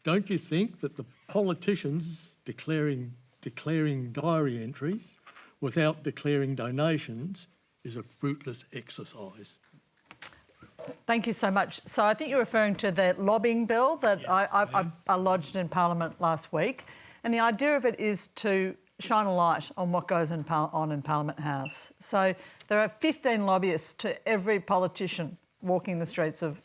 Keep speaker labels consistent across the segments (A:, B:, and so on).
A: don't you think that the politicians declaring diary entries without declaring donations is a fruitless exercise?
B: Thank you so much. So I think you're referring to the lobbying bill that I lodged in Parliament last week. And the idea of it is to shine a light on what goes on in Parliament House. So there are 15 lobbyists to every politician walking the streets of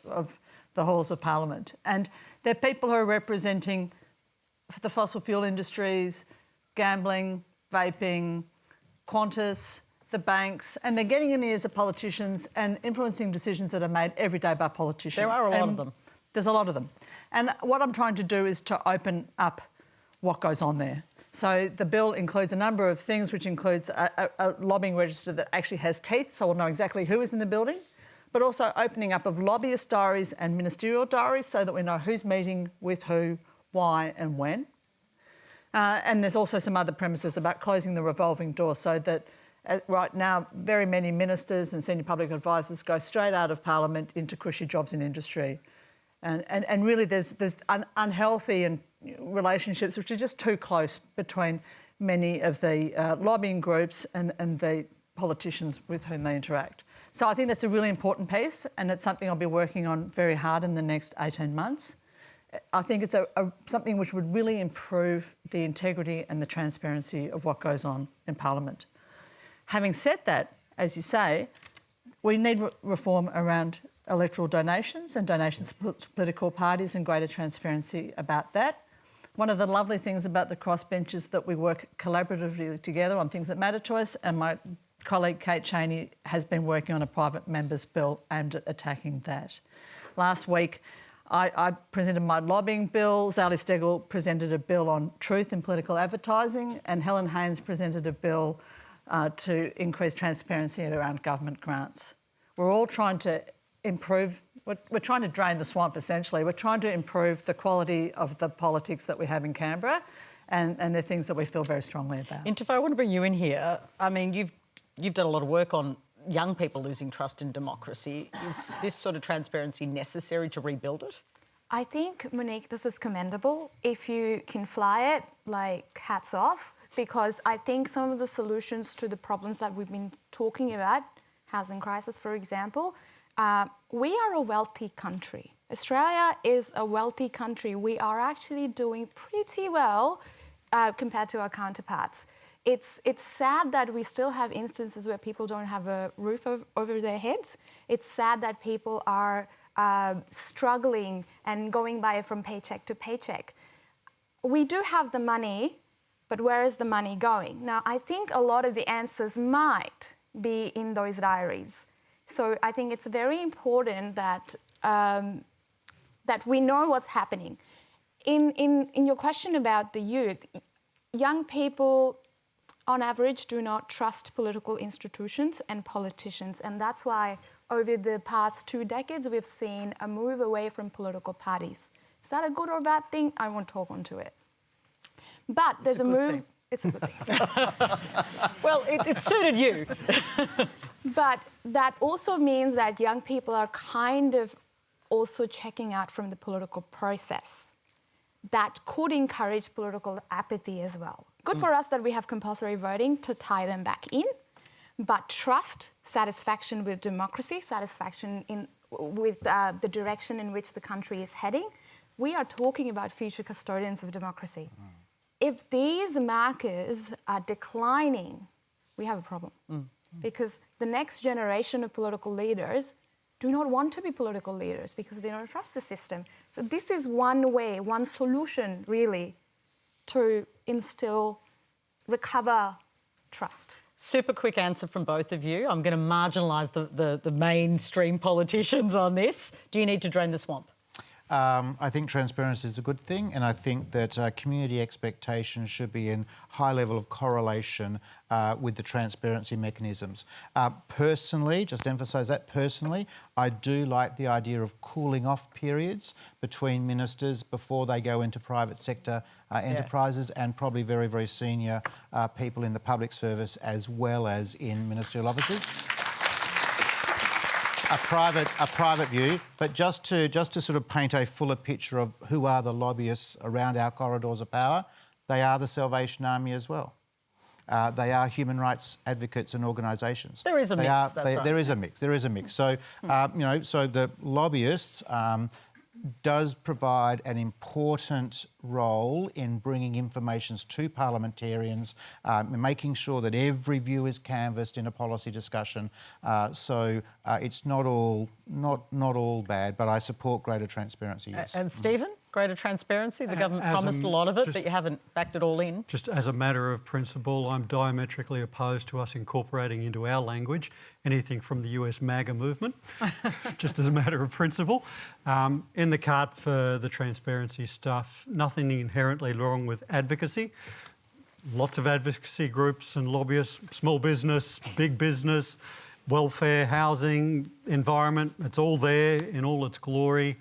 B: the halls of Parliament. And they're people who are representing the fossil fuel industries, gambling, vaping, Qantas, the banks, and they're getting in the ears of politicians and influencing decisions that are made every day by politicians.
C: There are a lot of them.
B: There's a lot of them. And what I'm trying to do is to open up what goes on there. So the bill includes a number of things, which includes a lobbying register that actually has teeth, so we'll know exactly who is in the building, but also opening up of lobbyist diaries and ministerial diaries so that we know who's meeting with who, why and when. And there's also some other premises about closing the revolving door so that right now very many ministers and senior public advisors go straight out of Parliament into cushy jobs in industry. And really there's unhealthy and relationships which are just too close between many of the lobbying groups and the politicians with whom they interact. So I think that's a really important piece, and it's something I'll be working on very hard in the next 18 months. I think it's something which would really improve the integrity and the transparency of what goes on in Parliament. Having said that, as you say, we need reform around electoral donations and donations to political parties and greater transparency about that. One of the lovely things about the Crossbench is that we work collaboratively together on things that matter to us, and my colleague Kate Chaney has been working on a private member's bill aimed at attacking that. Last week I presented my lobbying bill, Zali Steggall presented a bill on truth in political advertising, and Helen Haynes presented a bill to increase transparency around government grants. We're all trying to improve, we're trying to drain the swamp essentially. We're trying to improve the quality of the politics that we have in Canberra, and they're things that we feel very strongly about.
C: Intifar, I want to bring you in here. I mean, you've done a lot of work on young people losing trust in democracy. Is this sort of transparency necessary to rebuild it?
D: I think, Monique, this is commendable. If you can fly it, like, hats off, because I think some of the solutions to the problems that we've been talking about, housing crisis, for example, we are a wealthy country. Australia is a wealthy country. We are actually doing pretty well compared to our counterparts. It's sad that we still have instances where people don't have a roof over their heads. It's sad that people are struggling and going by from paycheck to paycheck. We do have the money, but where is the money going? Now, I think a lot of the answers might be in those diaries. So I think it's very important that that we know what's happening. In your question about the youth, young people on average do not trust political institutions and politicians, and that's why over the past 2 decades we've seen a move away from political parties. Is that a good or bad thing? I won't talk onto it. But there's a move...
B: thing.
D: It's a good thing.
C: Well, it suited you.
D: But that also means that young people are kind of also checking out from the political process. That could encourage political apathy as well. Good for us that we have compulsory voting to tie them back in, but trust, satisfaction with democracy, satisfaction with the direction in which the country is heading, we are talking about future custodians of democracy. If these markers are declining, we have a problem. Because the next generation of political leaders do not want to be political leaders because they don't trust the system. So this is one way, one solution really to recover trust.
C: Super quick answer from both of you. I'm going to marginalise the mainstream politicians on this. Do you need to drain the swamp?
E: I think transparency is a good thing, and I think that community expectations should be in high level of correlation with the transparency mechanisms. Personally, just emphasise that personally, I do like the idea of cooling off periods between ministers before they go into private sector enterprises, and probably very, very senior people in the public service as well as in ministerial offices. private view, but just to sort of paint a fuller picture of who are the lobbyists around our corridors of power, they are the Salvation Army as well. They are human rights advocates and organisations.
C: There is a mix, that's right.
E: There is a mix. There is a mix. So, so the lobbyists does provide an important role in bringing information to parliamentarians, making sure that every view is canvassed in a policy discussion. So it's not all bad, but I support greater transparency. Yes.
C: And Stephen, greater transparency. The government promised a lot of it, but you haven't backed it all in.
F: Just as a matter of principle, I'm diametrically opposed to us incorporating into our language anything from the US MAGA movement, just as a matter of principle. In the cart for the transparency stuff, nothing inherently wrong with advocacy. Lots of advocacy groups and lobbyists, small business, big business, welfare, housing, environment, it's all there in all its glory.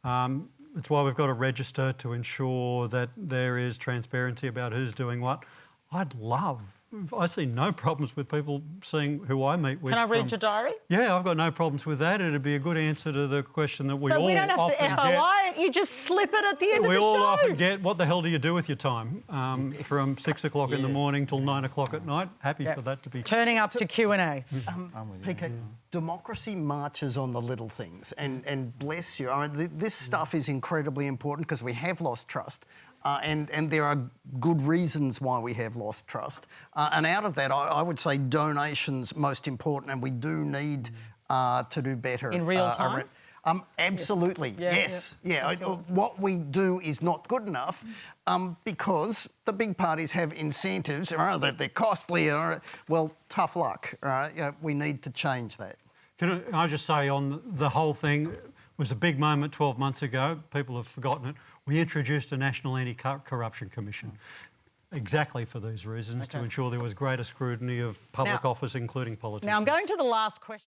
F: That's why we've got a register to ensure that there is transparency about who's doing what. I see no problems with people seeing who I meet with.
C: Can I read your diary?
F: Yeah, I've got no problems with that. It'd be a good answer to the question that we all
C: So we don't have to
F: often
C: FOI it, you just slip it at the end of the show.
F: We all often get, what the hell do you do with your time? From 6 o'clock in the morning till 9 o'clock at night. Happy for that to be...
C: Turning up to Q&A.
G: PK, democracy marches on the little things, and bless you. I mean, this stuff is incredibly important because we have lost trust. And there are good reasons why we have lost trust. And out of that, I would say donations most important, and we do need to do better.
C: In real time?
G: Absolutely, yes. What we do is not good enough because the big parties have incentives, that they're costly. Well, tough luck. We need to change that.
F: Can I just say on the whole thing, it was a big moment 12 months ago. People have forgotten it. We introduced a National Anti-Corruption Commission, exactly for these reasons, to ensure there was greater scrutiny of public office, including politicians.
C: Now, I'm going to the last question.